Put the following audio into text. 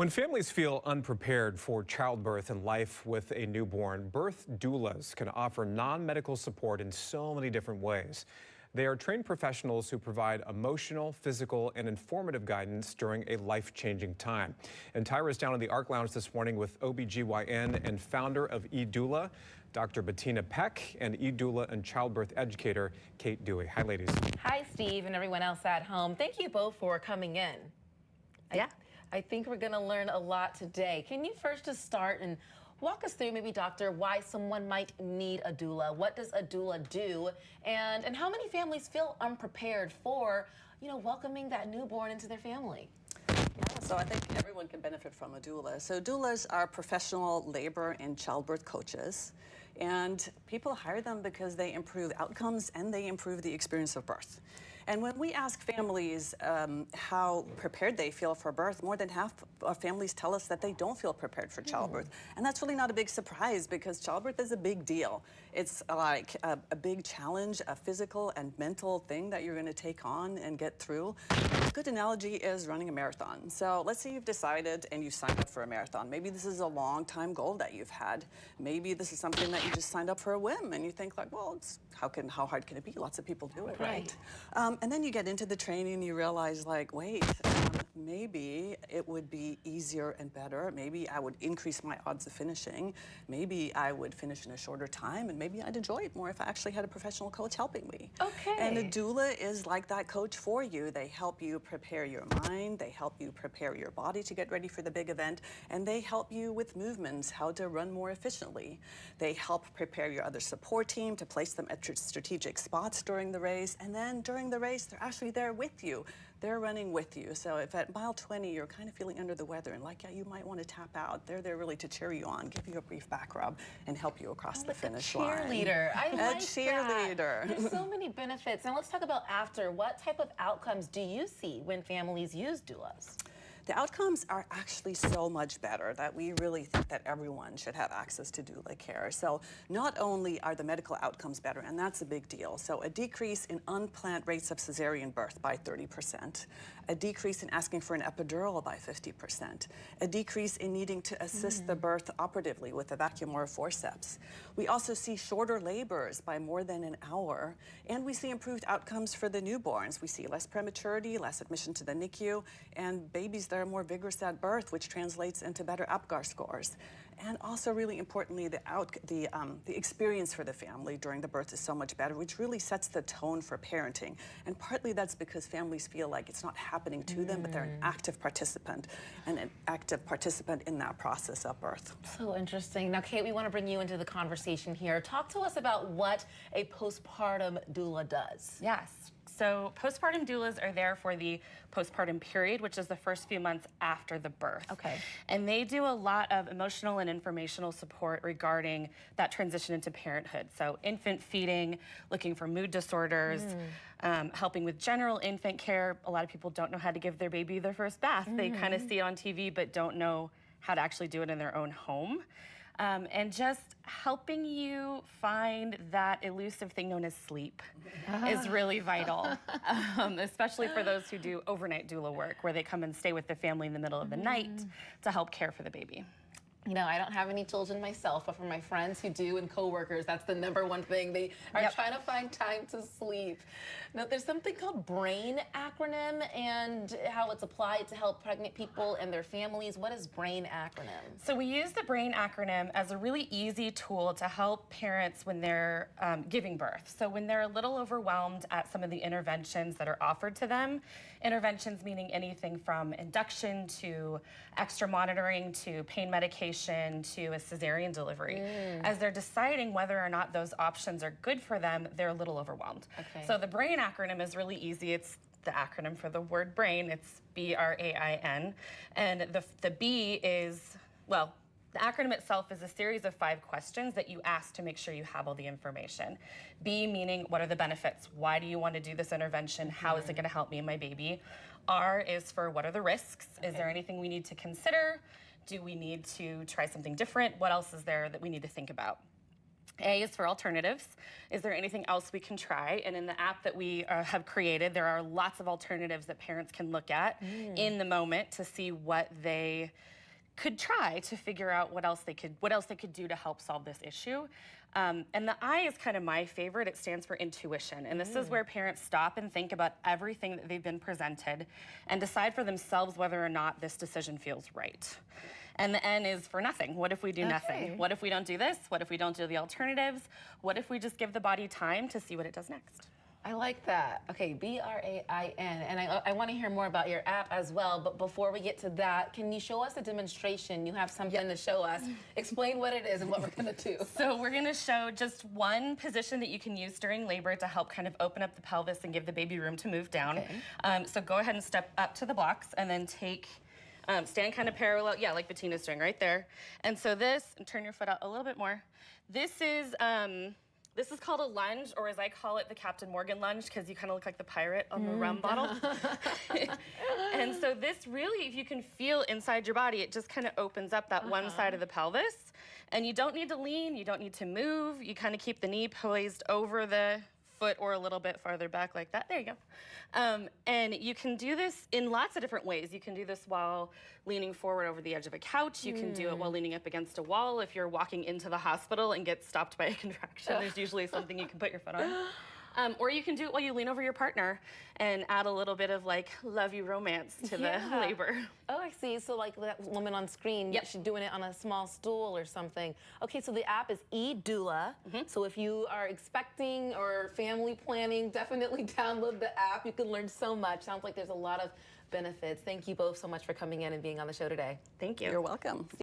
When families feel unprepared for childbirth and life with a newborn, birth doulas can offer non-medical support in so many different ways. They are trained professionals who provide emotional, physical, and informative guidance during a life-changing time. And Tyrah is down in the ARC Lounge this morning with OBGYN and founder of eDoula, Dr. Bettina Paek, and eDoula and childbirth educator, Kate Dewey. Hi, ladies. Hi, Steve, and everyone else at home. Thank you both for coming in. I think we're going to learn a lot today. Can you first just start and walk us through, maybe, doctor, why someone might need a doula? What does a doula do? And how many families feel unprepared for, welcoming that newborn into their family? Yeah, so I think everyone can benefit from a doula. So doulas are professional labor and childbirth coaches, and people hire them because they improve outcomes and they improve the experience of birth. And when we ask families how prepared they feel for birth, more than half of families tell us that they don't feel prepared for childbirth. And that's really not a big surprise because childbirth is a big deal. It's like a big challenge, a physical and mental thing that you're going to take on and get through. A good analogy is running a marathon. So let's say you've decided and you signed up for a marathon. Maybe this is a long time goal that you've had. Maybe this is something that you just signed up for a whim and you think like, well, how hard can it be? Lots of people do it, right? And then you get into the training and you realize like, wait, maybe it would be easier and better. Maybe I would increase my odds of finishing. Maybe I would finish in a shorter time, and maybe I'd enjoy it more if I actually had a professional coach helping me. Okay. And a doula is like that coach for you. They help you prepare your mind, they help you prepare your body to get ready for the big event, and they help you with movements, how to run more efficiently. They help prepare your other support team to place them at strategic spots during the race, and then during the race, they're actually there with you. They're running with you. So if at mile 20 you're kind of feeling under the weather and like, yeah, you might want to tap out, they're there really to cheer you on, give you a brief back rub, and help you across the finish line. Cheerleader. I like a cheerleader. That. There's so many benefits. Now let's talk about after. What type of outcomes do you see when families use doulas? The outcomes are actually so much better that we really think that everyone should have access to doula care. So not only are the medical outcomes better, and that's a big deal, so a decrease in unplanned rates of cesarean birth by 30%, a decrease in asking for an epidural by 50%, a decrease in needing to assist the birth operatively with a vacuum or a forceps. We also see shorter labors by more than an hour, and we see improved outcomes for the newborns. We see less prematurity, less admission to the NICU, and babies that are more vigorous at birth, which translates into better APGAR scores. And also, really importantly, the experience for the family during the birth is so much better, which really sets the tone for parenting. And partly that's because families feel like it's not happening to them, but they're an active participant, and an active participant in that process of birth. So interesting. Now, Kate, we want to bring you into the conversation here. Talk to us about what a postpartum doula does. Yes. So postpartum doulas are there for the postpartum period, which is the first few months after the birth. Okay. And they do a lot of emotional and informational support regarding that transition into parenthood. So infant feeding, looking for mood disorders, helping with general infant care. A lot of people don't know how to give their baby their first bath. They kind of see it on TV, but don't know how to actually do it in their own home. And just helping you find that elusive thing known as sleep is really vital, especially for those who do overnight doula work, where they come and stay with the family in the middle of the night to help care for the baby. I don't have any children myself, but for my friends who do and coworkers, that's the #1 thing. They are trying to find time to sleep. Now, there's something called BRAIN acronym and how it's applied to help pregnant people and their families. What is BRAIN acronym? So we use the BRAIN acronym as a really easy tool to help parents when they're giving birth. So when they're a little overwhelmed at some of the interventions that are offered to them, interventions meaning anything from induction to extra monitoring to pain medication to a cesarean delivery. As they're deciding whether or not those options are good for them, they're a little overwhelmed. Okay. So the BRAIN acronym is really easy. It's the acronym for the word brain. It's BRAIN. And the B is, well, the acronym itself is a series of 5 questions that you ask to make sure you have all the information. B meaning, what are the benefits? Why do you want to do this intervention? How is it going to help me and my baby? R is for, what are the risks? Is there anything we need to consider? Do we need to try something different? What else is there that we need to think about? A is for alternatives. Is there anything else we can try? And in the app that we have created, there are lots of alternatives that parents can look at in the moment to see what they could try to figure out what else they could do to help solve this issue. And the I is kind of my favorite. It stands for intuition. And this is where parents stop and think about everything that they've been presented and decide for themselves whether or not this decision feels right. And the N is for nothing. What if we do nothing? What if we don't do this? What if we don't do the alternatives? What if we just give the body time to see what it does next? I like that. Okay, BRAIN. And I want to hear more about your app as well. But before we get to that, can you show us a demonstration? You have something to show us. Explain what it is and what we're going to do. So we're going to show just one position that you can use during labor to help kind of open up the pelvis and give the baby room to move down. Okay. So go ahead and step up to the blocks and then take... stand kind of parallel, like Bettina's doing right there. And so this, and turn your foot out a little bit more. This is called a lunge, or as I call it, the Captain Morgan lunge, because you kind of look like the pirate on the rum bottle. And so this really, if you can feel inside your body, it just kind of opens up that one side of the pelvis. And you don't need to lean, you don't need to move. You kind of keep the knee poised over the foot or a little bit farther back like that. There you go. And you can do this in lots of different ways. You can do this while leaning forward over the edge of a couch. You can do it while leaning up against a wall. If you're walking into the hospital and get stopped by a contraction, there's usually something you can put your foot on. Or you can do it while you lean over your partner and add a little bit of like lovey romance to the labor. Oh, I see. So like that woman on screen, she's doing it on a small stool or something. Okay, so the app is eDoula. So if you are expecting or family planning, definitely download the app. You can learn so much. Sounds like there's a lot of benefits. Thank you both so much for coming in and being on the show today. Thank you. You're welcome.